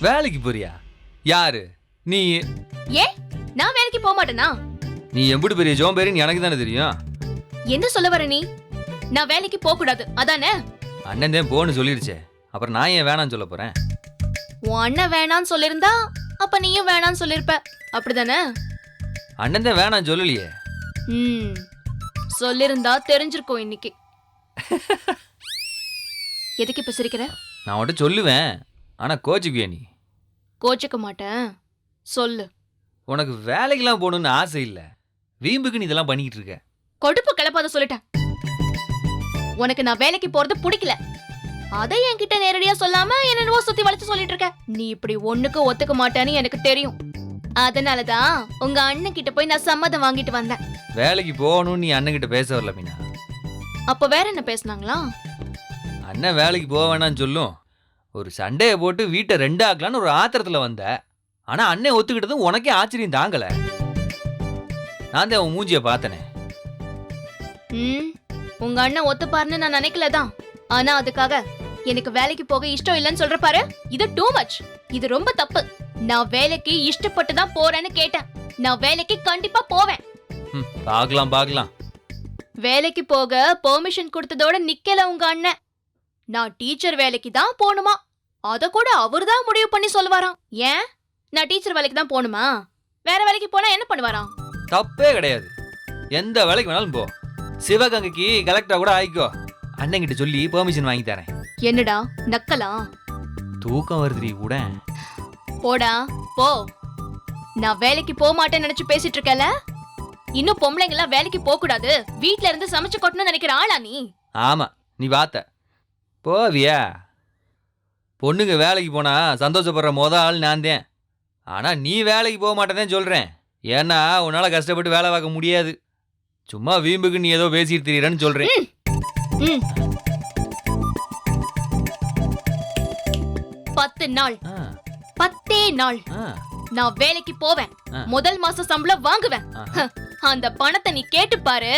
வேலைக்கு போறியா? யாரு நீ? ஏன் நான் வேலைக்கு போக மாட்டேனா? நீ எம்புட்டு பெரிய ஜோம்பேறின்னு எனக்கு தானே தெரியும். என்ன சொல்ல வர நீ? நான் வேலைக்கு போக கூடாது அதானே? அண்ணன் தான் போன்னு சொல்லிருச்சே, அப்புறம் நான் ஏன் வேணான்னு சொல்ல போறேன்? உன் அண்ணன் வேணான்னு சொல்லிருந்தா அப்ப நீயும் வேணான்னு சொல்லிருப்ப, அப்படிதானே? அண்ணன் தான் வேணான்னு சொல்லலையே. சொல்லிருந்தா தெரிஞ்சிருக்கோம் இன்னைக்கு. எதுக்கு இப்ப சிரிக்கிற? நான் உன்கிட்ட சொல்லுவேன், ஆனா கோச்சுக்குவியா நீ? கோச்சுக்க மாட்டேன், சொல்லு. உனக்கு வேலைக்கெல்லாம் போகணும்னு ஆசை இல்ல, வீம்புக்கு நீ இதெல்லாம் பண்ணிக்கிட்டு இருக்க. கொடுப்பு கிளப்பாத சொல்லிட்டேன். உனக்கு நான் வேலைக்கு போறது பிடிக்கல, அதை என்கிட்ட நேரடியா சொல்லாம என்னவோ சுத்தி வளைச்சு சொல்லிட்டு இருக்க. நீ இப்படி ஒண்ணுக்கு ஒத்துக்க மாட்டேன்னு எனக்கு தெரியும். அதனாலதான் உங்க அண்ணன் கிட்ட போய் நான் சம்மதம் வாங்கிட்டு வந்தேன். வேலைக்கு போகணும்னு நீ அண்ணன் கிட்ட பேச வரல மீனா? அப்ப வேற என்ன பேசினாங்களா? அண்ணன் வேலைக்கு போக வேணாம்னு சொல்லும், ஒரு சண்டையை போட்டு வீட்டை ரெண்டு ஆக்கலான்னு ஒரு ஆத்திரத்துல வந்த. ஆனா அண்ணன் ஒத்துக்கிட்டதும் உனக்கே ஆச்சரியம் தாங்கல. நான் தான் உன் மூஞ்சிய பார்த்தனே. உங்க அண்ணன் ஒத்துப்பாருன்னு நான் நினைக்கலதான். ஆனா அதுக்காக எனக்கு வேலைக்கு போக இஷ்டம் இல்லைன்னு சொல்ற பாரு, இது டூ மச். இது ரொம்ப தப்பு. நான் வேலைக்கு இஷ்டப்பட்டு தான் போறேன்னு கேட்டேன். நான் வேலைக்கு கண்டிப்பா போவேன். பார்க்கலாம். வேலைக்கு போக பெர்மிஷன் கொடுத்ததோட நிக்கல உங்க அண்ணன். நான் டீச்சர் வேலைக்கு தான் போணுமா, அத கூட அவர்தான் முடிவு பண்ணி சொல்லுவாராம். ஏன் நான் டீச்சர் வேலைக்கு தான் போணுமா? வேற வேலைக்கு போனா என்ன பண்ணுவாராம்? தப்பே கிடையாது, எந்த வேலைக்கு வேணாலும் போ. சிவகங்கைக்கு கலெக்டரா கூட ஆயிக்கோ. அண்ணன் கிட்ட சொல்லி பெர்மிஷன் வாங்கி தரேன். என்னடா நக்கலா? தூக்கம் வருதுடி கூட. போடா போ. நான் வேலைக்கு போக மாட்டேன்னு நினைச்சு பேசிட்டு இருக்கல. இன்னும் பொம்பளைங்க எல்லாம் வேலைக்கு போக கூடாது, வீட்ல இருந்து சமைச்சு கொட்டணும்னு நினைக்கிற ஆளா நீ? ஆமா, நீ பார்த்த போவியா? பொண்ணுங்க வேலைக்கு போனா சந்தோஷப்படுற ஆள் நான் தான். ஆனா நீ வேலைக்கு போக மாட்டேன்னு சொல்றேன். ஏன்னா உன்னால கஷ்டப்பட்டு வேலை பார்க்க முடியாது. சும்மா வீம்புக்கு நீ ஏதோ பேசிட்டு தெரியறன்னு சொல்றேன். 10 நாள் 10 நாள் நான் வேலைக்கு போவேன். முதல் மாசம் சம்பளம் வாங்குவேன். அந்த பணத்தை நீ கேட்டு பாரு,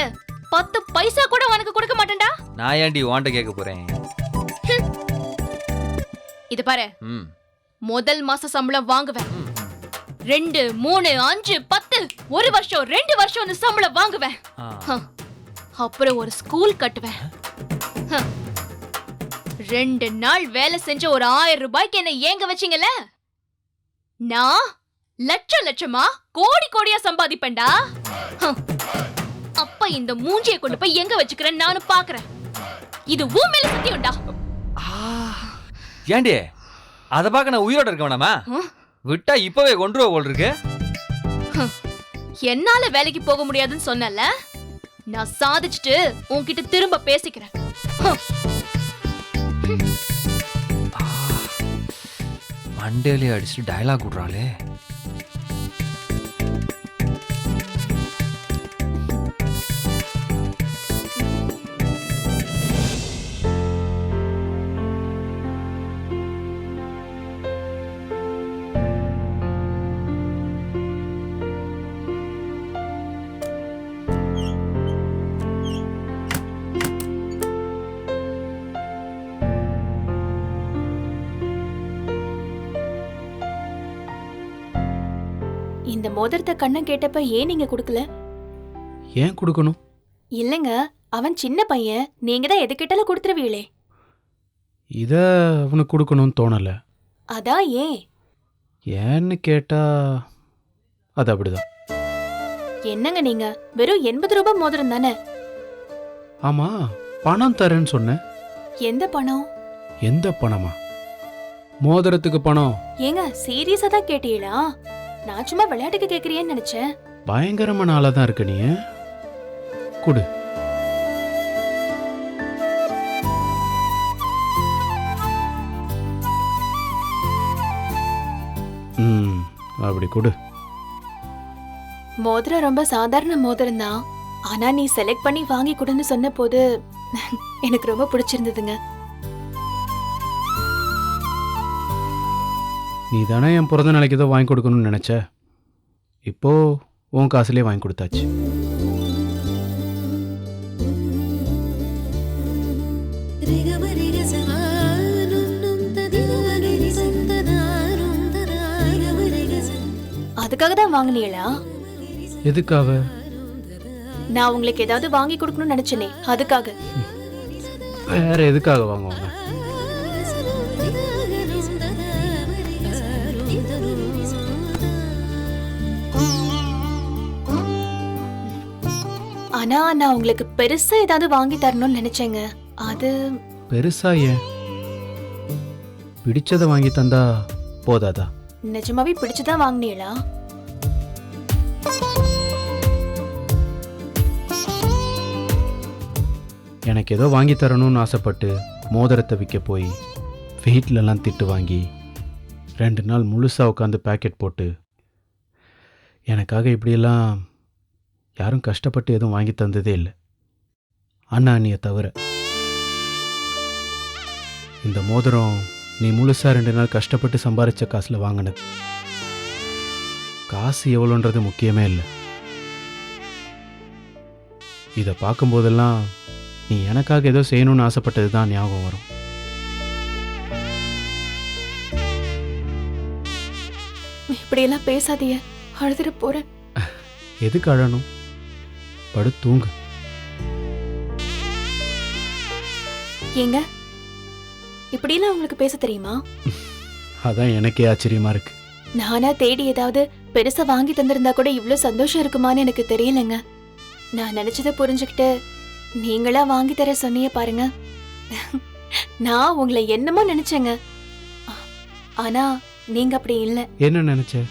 10 பைசா கூட உனக்கு கொடுக்க மாட்டேன்டா. நான் ஏன்டி உன்கிட்ட கேட்க போறேன்? இது பாரு, முதல் மாச சம்பளம் வாங்குவேன். 2, 3, 5, 10, ஒரு வருஷம் 2 வருஷம் சம்பளம் வாங்குவேன். அப்புறம் ஒரு ஸ்கூல் கட்டுவேன். 2 நாள் வேலை செஞ்ச ஒரு 1000 ரூபாய்க்கு என்ன ஏங்க வச்சீங்கல்ல, நான் லட்சமா கோடி கோடியா சம்பாதிப்பேன்டா. அப்ப இந்த மூஞ்சியை கொண்டு போய் எங்க வச்சுக்கிறேன் நானும் பாக்குறேன். இது உன் மேல சத்தியம்டா. ஏண்டி அத பாக்க நான் உயிரோட இருக்க வேணாமா? விட்டா இப்பவே கொண்டு போல் இருக்கு. என்னால வேலைக்கு போக முடியாதுன்னு சொன்னல, நான் சாதிச்சுட்டு உன்கிட்ட திரும்ப பேசிக்கிறேன். மண்டேலே அடிச்சு டயலாக் விடுறாளே. இந்த மோதிரத்தை கண்ணன் கேட்டப்ப ஏன் நீங்க கொடுக்கல? ஏன் கொடுக்கணும்? இல்லங்க, அவன் சின்ன பையன், நீங்க தான் எது கேட்டாலும் கொடுத்துருவீங்களே. இத அவனுக்கு கொடுக்கணும்னு தோணல. அதான் ஏன்? ஏன்னு கேட்டா அது அப்படிதான். என்னங்க நீங்க, வெறும் 80 ரூபாய் மோதிரம் தானே? ஆமா, பணம் தரேன்னு சொன்னேன். எந்த பணம்? எந்த பணமா? மோதிரத்துக்கு பணம். ஏங்க சீரியஸா தான் கேட்டீங்களா? நான் சும்மா விளையாட்டுக்கு கேக்குறியேன்னு நினைச்சேன். பயங்கரமான ஆளா தான் இருக்க நீ. கொடு. அப்படி கொடு. மோதிரம் ரொம்ப சாதாரண மோதிரம் தான், ஆனா நீ செலக்ட் பண்ணி வாங்கி கொடுன்னு சொன்ன போது எனக்கு ரொம்ப பிடிச்சிருந்ததுங்க. நீ தானே என் பிறந்த நாளைக்கு ஏதோ வாங்கி கொடுக்கணும்னு நினைச்ச. இப்போ உன் காசுலேயே வாங்கி கொடுத்தாச்சு. அதுக்காக தான் வாங்குனீங்களா? எதுக்காக? நான் உங்களுக்கு ஏதாவது வாங்கி கொடுக்கணும்னு நினைச்சேனே, அதுக்காக. வேற எதுக்காக வாங்குவாங்க? ஆனா நான் உங்களுக்கு பெருசா ஏதாவது வாங்கி தரணும்னு நினைச்சேங்க. அது பெருசா ஏன்? பிடிச்சதை வாங்கி தந்தா போதாதா? நிஜமாவே பிடிச்சுதான் வாங்குனீங்களா? எனக்கு ஏதோ வாங்கி தரணும்னு ஆசைப்பட்டு மோதிரத்தை விற்க போய் வீட்டிலலாம் திட்டு வாங்கி 2 நாள் முழுசாக உட்காந்து பேக்கெட் போட்டு எனக்காக இப்படியெல்லாம் யாரும் கஷ்டப்பட்டு எதுவும் வாங்கி தந்ததே இல்லை, அண்ணா அண்ணியை தவிர. இந்த மோதிரம் நீ முழுசாக 2 நாள் கஷ்டப்பட்டு சம்பாதிச்ச காசில் வாங்கினது. காசு எவ்வளோன்றது முக்கியமே இல்லை. இதை பார்க்கும்போதெல்லாம் நீ எனக்காக ஏதோ செய்யணும்னு ஆசைப்பட்டது தான் ஞாபகம் வரும். இப்படியெல்லாம் பேசாதீங்க, அழுதுட்டு போறேன். எதுக்கு அழணும்? படுத்தூங்கு. ஏங்க, இப்படியெல்லாம் உங்களுக்கு பேச தெரியுமா? அதான் எனக்கே ஆச்சரியமா இருக்கு. நானா தேடி ஏதாவது பெருசா வாங்கி தந்திருந்தா கூட இவ்வளவு சந்தோஷம் இருக்குமான்னு எனக்கு தெரியலங்க. நான் நினைச்சதை புரிஞ்சுக்கிட்டு நீங்களா வாங்கி தர சொன்னீங்க பாருங்க. நான் உங்களை என்னமோ நினைச்சேங்க. ஆனா நீங்க அப்படி இல்ல. என்ன நினைச்ச?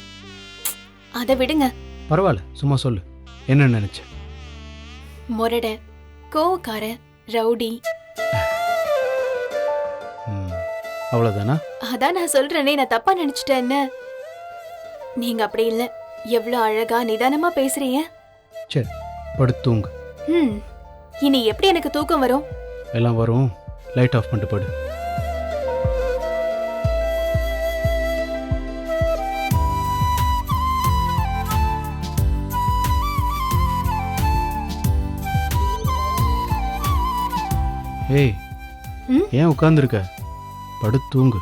அதை விடுங்க. பரவாயில்ல, சும்மா சொல்லு. என்ன நினைச்ச? முரட, கோவக்கார, ரவுடி. அவ்வளவுதானா? அதான் நான் சொல்றேனே, நான் தப்பா நினைச்சிட்டேன்னு. நீங்க அப்படி இல்ல. எவ்வளவு அழகா நிதானமா பேசுறீங்க. சரி, படுத்தூங்கு. இனி எப்படி எனக்கு தூக்கம் வரும்? எல்லாம் வரும். லைட் ஆஃப் பண்ணிட்டு படு. ஏய், ஏன் உட்கார்ந்துருக்க? படுத்தூங்கு.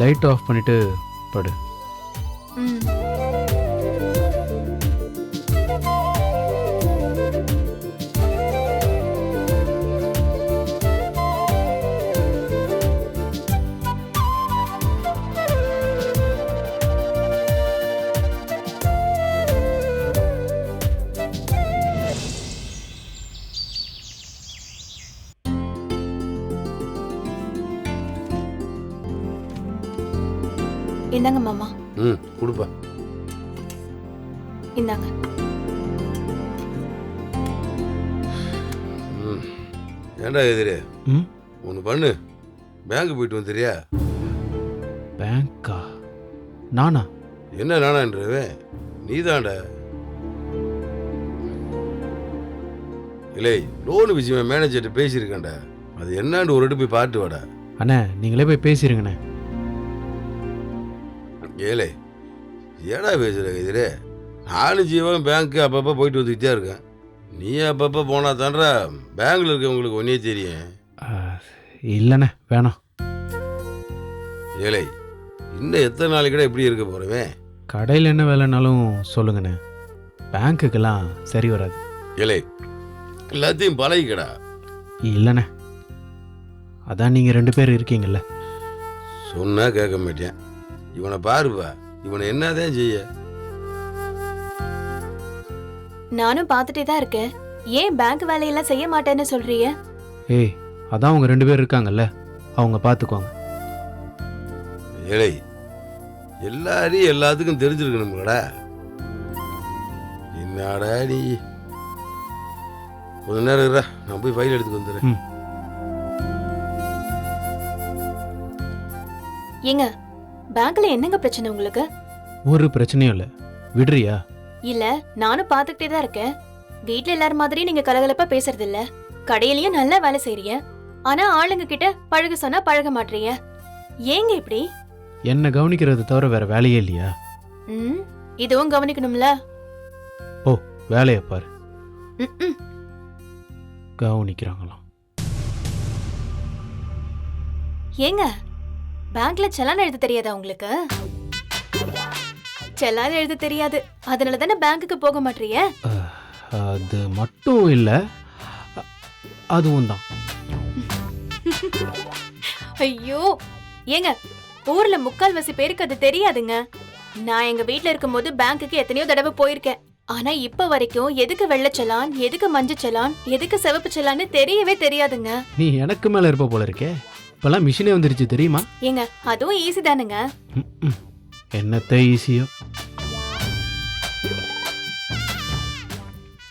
லைட் ஆஃப் பண்ணிட்டு படு. இந்தாங்க மாமா. கொடுப்பா. இந்தாங்க. ஏண்டா எதிரே ஒன்று பண்ணு. பேங்க் போயிட்டு வந்துறியா? பேங்கா? நானா? என்ன நானான்றவே? நீதான்டா. இல்லை, லோனு விஷயமா மேனேஜர்கிட்ட பேசியிருக்கேன்டா. அது என்னான்னு ஒரு இடம் போய் பார்த்து வாடா. அண்ணே, நீங்களே போய் பேசிருங்கண்ணே. ஏலே, ஏடா பேசுகிற எதிரே? நானும் ஜீவன் பேங்க்கு அப்பப்போ போயிட்டு வந்துக்கிட்டே இருக்கேன். நீ அப்பப்போ போனா தான்றா பேங்க்ல இருக்கவங்களுக்கு ஒன்னே தெரியும். இல்லைண்ணே, வேணாம். ஏலே, இன்னும் எத்தனை நாளைக்கு கூட எப்படி இருக்க போறவேன்? கடையில் என்ன வேலைனாலும் சொல்லுங்கண்ணே, பேங்க்குக்கெல்லாம் சரி வராது. ஏலே, எல்லாத்தையும் பழகிக்கடா. இல்லைண்ணே, அதான் நீங்கள் 2 பேர் இருக்கீங்கல்ல. சொன்னா கேட்க மாட்டேன். இவனை பாருப்பா, இவனை என்னதான் செய்ய? நானும் பார்த்துட்டே தான் இருக்கேன். ஏன் பேங்க் வேலையெல்லாம் செய்ய மாட்டேன்னு சொல்றீங்க? ஏய், அதான் அவங்க 2 பேர் இருக்காங்கல்ல, அவங்க பார்த்துக்குவாங்க. ஏழை, எல்லாரையும் எல்லாத்துக்கும் தெரிஞ்சிருக்கணும்லடா. என்னடா நீ? கொஞ்ச நேரம் இருடா, நான் போய் ஃபைல் எடுத்துட்டு வந்துடுறேன். ஏங்க, பேங்க்ல என்னங்க பிரச்சனை உங்களுக்கு? ஒரு பிரச்சனையும் இல்லை, விடுறியா? இல்ல, நானும் பார்த்துக்கிட்டே தான் இருக்கேன். வீட்ல எல்லாரும் மாதிரி நீங்க கலகலப்பா பேசுறது இல்ல. கடையிலயும் நல்லா வேலை செய்றீங்க. ஆனா ஆளுங்க கிட்ட பழக சொன்னா பழக மாட்டீங்க. ஏங்க இப்படி? என்ன கவனிக்கிறது தவிர வேற வேலையே இல்லையா? இதுவும் கவனிக்கணும்ல. ஓ, வேலையை பாரு. கவனிக்கிறாங்களாம். ஏங்க பேங்க்ல செலான் எழுத தெரியாதா உங்களுக்கு? செலான் எழுத தெரியாது, அதனால தானே பேங்க்குக்கு போக மாட்டீங்க. அது மட்டும் இல்லை, அதுவும் தான். ஐயோ ஏங்க, ஊர்ல முக்கால்வாசி பேருக்கு அது தெரியாதுங்க. நான் எங்க வீட்ல இருக்கும்போது பேங்க்குக்கு எத்தனையோ தடவை போயிருக்கேன். ஆனா இப்ப வரைக்கும் எதுக்கு வெள்ளை செலான், எதுக்கு மஞ்சள் செலான், எதுக்கு சிவப்பு செலான்னு தெரியவே தெரியாதுங்க. நீ எனக்கு மேலே இருப்ப போல இருக்கே. இப்போல்லாம் மிஷினே வந்துருச்சு தெரியுமா? ஏங்க அதுவும் ஈஸி தானுங்க. ம்ம். என்னத்த ஈஸியோ.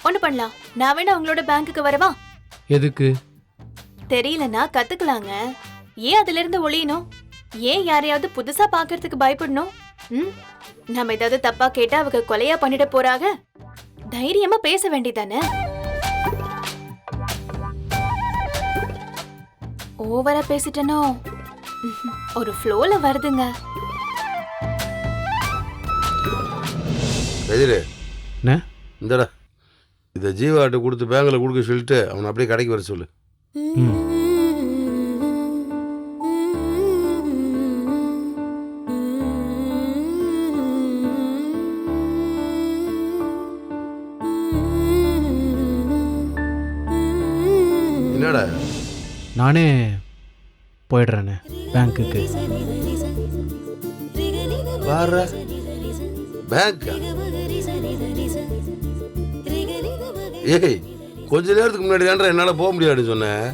ஒண்ணு பண்ணலாம், நான் வேணா உங்களோட பேங்க்குக்கு வரவா? எதுக்கு? தெரியலனா கத்துக்கலாங்க. ஏன் அதுல இருந்து ஒளியணும்? ஏன் யாரையாவது புதுசா பாக்குறதுக்கு பயப்படணும்? நம்ம ஏதாவது தப்பா கேட்டா அவங்க கொலையா பண்ணிட போறாங்க. தைரியமா பேச வேண்டியதானே. ஓவரா பேசிட்டனோ? ஒரு ஃப்ளோல வருதுங்க. கதிரு என்ன? இந்தடா, இதை ஜீவாட்ட கொடுத்து பேங்கில் கொடுக்க சொல்லிட்டு அவனை அப்படியே கடைக்கு வர சொல்லு. ம். என்னடா நானே போயிடுறேண்ணே பேங்க்குக்கு. வார பேங்கா? ஏய், கொஞ்ச நேரத்துக்கு முன்னாடி தான்டா என்னால் போக முடியாதுன்னு சொன்னேன்.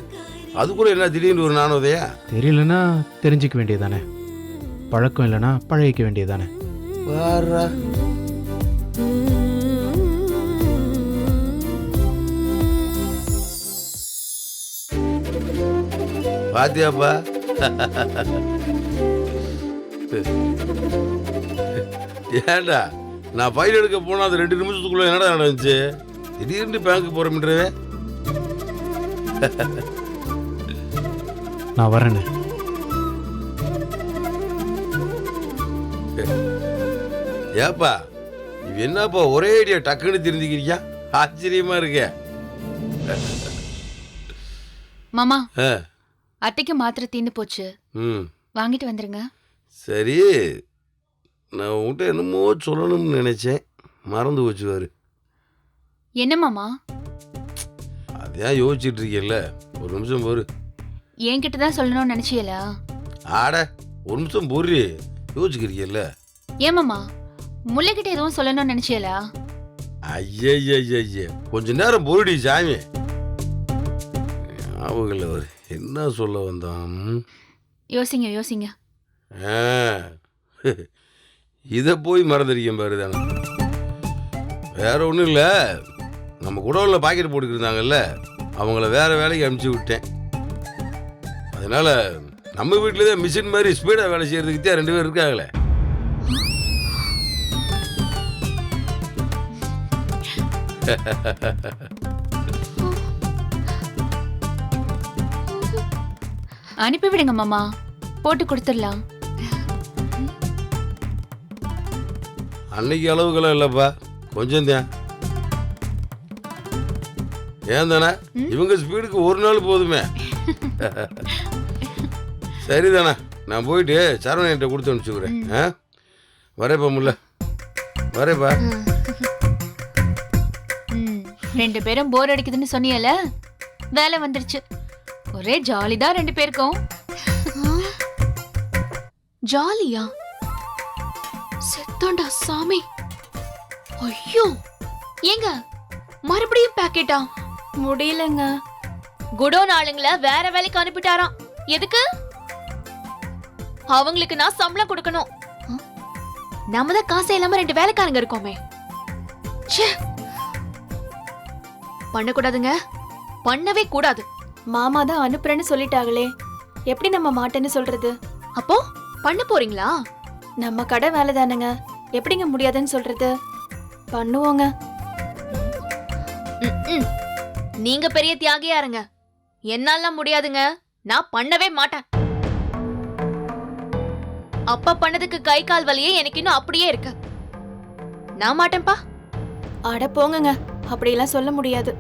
அது கூட என்ன திடீர்னு ஒரு நானோதையா? தெரியலனா தெரிஞ்சுக்க வேண்டியதானே. பழக்கம் இல்லைனா பழகிக்க வேண்டியதானே. வாரா பாத்தியாப்பா? ஏண்டா நான் ஃபைல் எடுக்க போனா அது 2 நிமிஷத்துக்குள்ள என்னடா நடந்துச்சு? திடீர்னு பேங்க்கு போறோம்ன்றவே. நான் வரேண்ணே. ஏப்பா இவ என்னப்பா ஒரே ஐடியா டக்குன்னு தெரிஞ்சுக்கிறியா? ஆச்சரியமா இருக்க. மாமா, ஆ, அத்தைக்கு மாத்திரை தீந்து போச்சு, ம் வாங்கிட்டு வந்துருங்க. சரி, நான் உன்கிட்ட என்னமோ சொல்லணும்னு நினைச்சேன், மறந்து போச்சுவாரு. என்ன மாமா? அதையா யோசிச்சுட்டு இருக்கேல்ல, ஒரு நிமிஷம் பொறு. என்கிட்ட தான் சொல்லணும்னு நினைச்சியலா? ஆட ஒரு நிமிஷம் பொறு, யோசிக்கிறீங்கல்ல. ஏன் மாமா, முல்லைக்கிட்ட எதுவும் சொல்லணும்னு நினைச்சியலா? ஐய கொஞ்ச நேரம் பொருடி சாமி. ஞாபகம் அவர் என்ன சொல்ல வந்தான்? யோசிங்க யோசிங்க. இதை போய் மறந்துருக்கேன் பாரு தானே. வேற ஒன்றும் இல்லை, நம்ம குடோனில் பாக்கெட் போட்டுக்கிருந்தாங்கல்ல, அவங்கள வேற வேலைக்கு அனுப்பிச்சி விட்டேன். அதனால நம்ம வீட்டில் தான் மிஷின் மாதிரி ஸ்பீடாக வேலை செய்யறதுக்கு தான் 2 பேர் இருக்காங்களே. அனுப்பி விடுங்க மாமா, போட்டு கொடுத்துடலாம். அன்னைக்கு அளவுக்கெல்லாம் இல்லைப்பா, கொஞ்சம் தான். ஏன் தானே இவங்க ஸ்பீடுக்கு ஒரு நாள் போதுமே. சரிதானே, நான் போயிட்டு சரவணன்கிட்ட கொடுத்து அனுப்பிச்சுக்கிறேன். வரேப்பா முல்ல, வரேப்பா. 2 பேரும் போர் அடிக்குதுன்னு சொன்னியல, வேலை வந்துருச்சு. ஒரே ஜாலி தான் 2 பேருக்கும். ஜாலியா? செத்தாண்டா சாமி. ஐயோ, ஏங்க மறுபடியும் பாக்கெட்டா? முடியலங்க. குடோன் ஆளுங்களை வேற வேலைக்கு அனுப்பிட்டாராம். எதுக்கு? அவங்களுக்கு நான் சம்பளம் கொடுக்கணும். நம்ம தான் காசே இல்லாம 2 வேலைக்காரங்க இருக்கோமே. ச்சே, பண்ணக்கூடாதுங்க, பண்ணவே கூடாது. மாமா தான் அனுப்புறேன்னு சொல்லிட்டாங்களே, எப்படி நம்ம மாட்டேன்னு சொல்றது? அப்போ பண்ண போறீங்களா? நம்ம கடை வேலை தானுங்க, எப்படிங்க முடியாதுன்னு சொல்றது? பண்ணுவோங்க. நீங்க பெரிய தியாகியா இருங்க, என்னால முடியாதுங்க. நான் பண்ணவே மாட்டேன். அப்பா பண்ணதுக்கு கை கால் வலியே எனக்கு இன்னும் அப்படியே இருக்கு. நான் மாட்டேன்பா. அட போங்கங்க, அப்படியெல்லாம் சொல்ல முடியாது.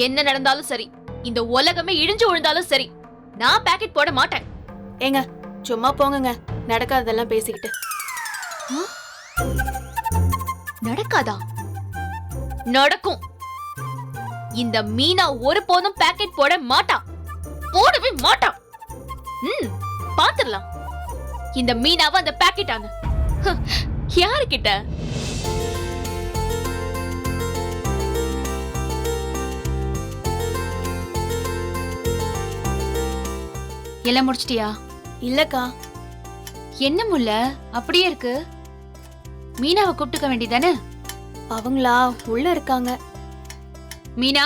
என்ன நடந்தாலும் சரி, இந்த உலகமே இடிஞ்சு விழுந்தாலும் சரி, நான் பாக்கெட் போட மாட்டேன். ஏங்க சும்மா போங்கங்க, நடக்காததெல்லாம் பேசிக்கிட்டு. நடக்காதா? நடக்கும். இந்த மீனா ஒருபோதும் பாக்கெட் போட மாட்டா, போடவே மாட்டா. பாத்துடலாம் இந்த மீனாவை அந்த பாக்கெட் ஆன யாருக்கிட்ட. எல்லாம் முடிச்சிட்டியா? இல்லக்கா. என்ன முல்ல அப்படியே இருக்கு? மீனாவை கூப்பிட்டுக்க வேண்டியதானே? அவங்களா உள்ள இருக்காங்க. மீனா,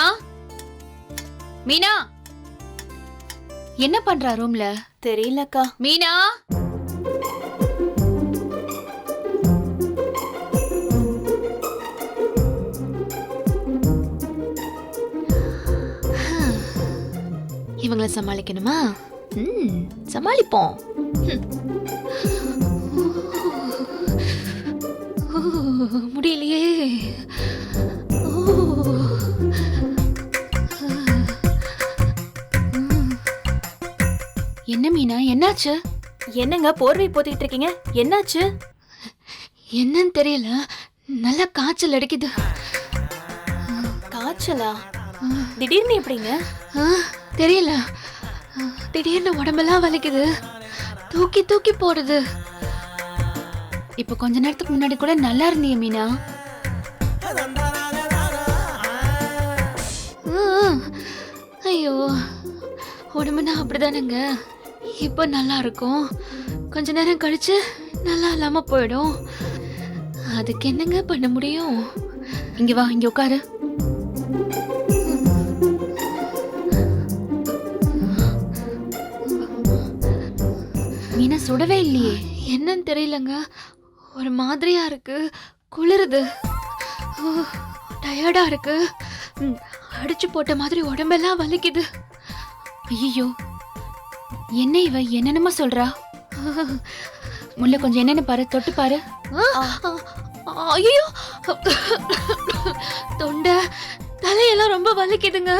மீனா என்ன பண்றா ரூம்ல? தெரியலக்கா. மீனா, இவங்கள சமாளிக்கணுமா? சமாளிப்போம். முடியலையே. என்ன மீனா, என்னாச்சு? என்னங்க போர்வை போத்திட்டு இருக்கீங்க? என்னாச்சு? என்னன்னு தெரியல, நல்லா காய்ச்சல் அடிக்குது. காய்ச்சலா? திடீர்னு எப்படிங்க? தெரியல, திடீர்னு உடம்பெல்லாம் வலிக்குது, தூக்கி தூக்கி போடுது. இப்ப கொஞ்ச நேரத்துக்கு முன்னாடி கூட நல்லா இருந்தீங்க மீனா. ஐயோ, உடம்புனா அப்படிதானங்க. இப்போ நல்லா இருக்கும், கொஞ்ச நேரம் கழிச்சு நல்லா இல்லாம போயிடும். அதுக்கு என்னங்க பண்ண முடியும்? இங்க வா, இங்க உட்காரு. மீனா சுடவே இல்லையே. என்னன்னு தெரியலங்க, ஒரு மாதிரியா இருக்கு, குளிருது, டயர்டா இருக்கு, அடிச்சு போட்ட மாதிரி உடம்பெல்லாம் வலிக்குது. ஐயோ, என்ன இவ என்னென்னமோ சொல்றா? முல்ல கொஞ்சம் என்னன்னு பாரு, தொட்டு பாரு. ஐயோ, தொண்டை தலையெல்லாம் ரொம்ப வலிக்குதுங்க.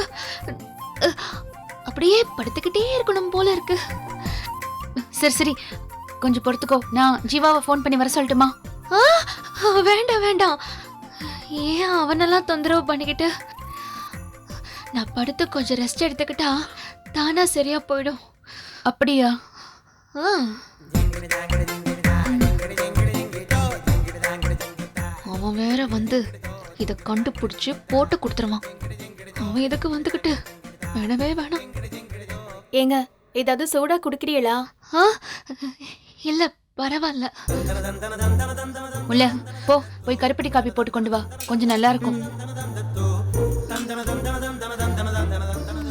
அப்படியே படுத்துக்கிட்டே இருக்கணும் போல இருக்கு. சரி சரி, கொஞ்சம் பொறுத்துக்கோ, நான் ஜீவாவை ஃபோன் பண்ணி வர சொல்லட்டுமா? வேண்டாம் வேண்டாம், ஏன் அவனெல்லாம் தொந்தரவு பண்ணிக்கிட்டு. நான் படுத்து கொஞ்சம் ரெஸ்ட் எடுத்துக்கிட்டா தானா சரியா போயிடும். அப்படியா? அவன் வேற வந்து இத கண்டுபிடிச்சு போட்டு கொடுத்துருவான். அவன் எதுக்கு வந்துகிட்டு? வேணவே வேணாம். ஏங்க, ஏதாவது சூடா குடிக்கிறீங்களா? இல்ல, பரவாயில்ல. முல்ல போ, போய் கருப்பட்டி காப்பி போட்டு கொண்டு வா, கொஞ்சம் நல்லா இருக்கும்.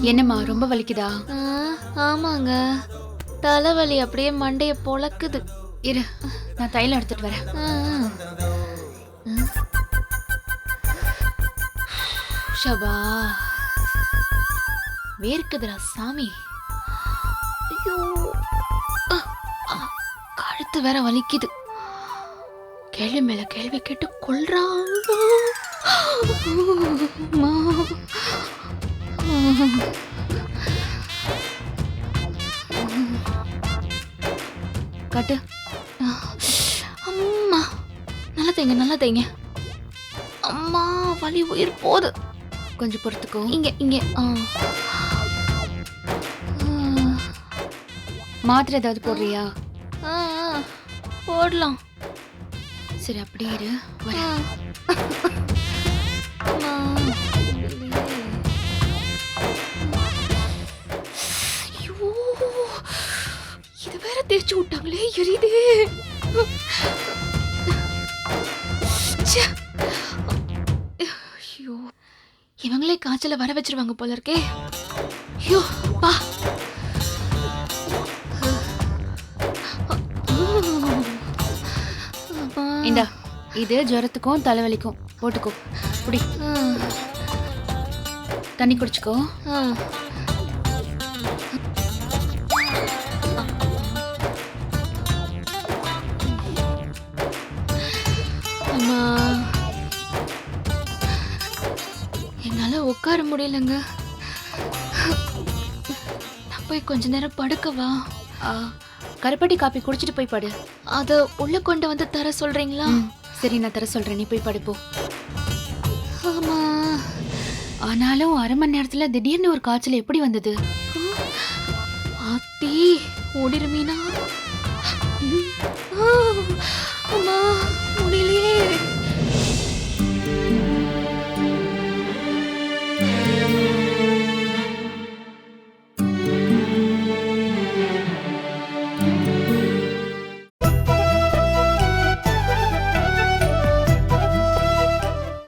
என்னம்மா, ரொம்ப வலிக்குதா? ஆமாங்க, தலைவலி அப்படியே மண்டைய பொளக்குது. இரு, நான் தைலம் எடுத்துட்டு வரேன். ஷபா, வேர்க்குதுடா சாமி. ஐயோ, கழுத்து வேற வலிக்குது. கேள்வி மேல கேள்வி கேட்டு கொல்றான். காட்டு. அம்மா, நல்லா தேங்க, நல்லா தேங்க. அம்மா, வலி உயிர் போகுது. கொஞ்சம் பொறுத்துக்கோ. இங்க இங்க. மாத்திரை ஏதாவது போடுறியா? போடலாம். சரி, அப்படியே இரு, வரேன். இது வேற தேய்ச்சி விட்டாங்களே, எரியுதே. ஐயோ, இவங்களே காய்ச்சல வர வச்சிருவாங்க போல இருக்கே. ஐயோ பா. இந்தா, இது ஜுரத்துக்கும் தலைவலிக்கும், போட்டுக்கோ. குடி, தண்ணி குடிச்சுக்கோ. அம்மா, என்னால உட்கார முடியலங்க. நான் போய் கொஞ்ச நேரம் படுக்கவா? கருப்பட்டி காப்பி குடிச்சிட்டு போய் படு. அத உள்ள கொண்டு வந்து தர சொல்றீங்களா? சரி, நான் தர சொல்றேன், நீ போய் படுப்போ. ஆமா. ஆனாலும் 1/2 மணி நேரத்துல திடீர்னு ஒரு காய்ச்சல் எப்படி வந்தது? ஆத்தி ஓடிருமீனா? அம்மா முடியலையே.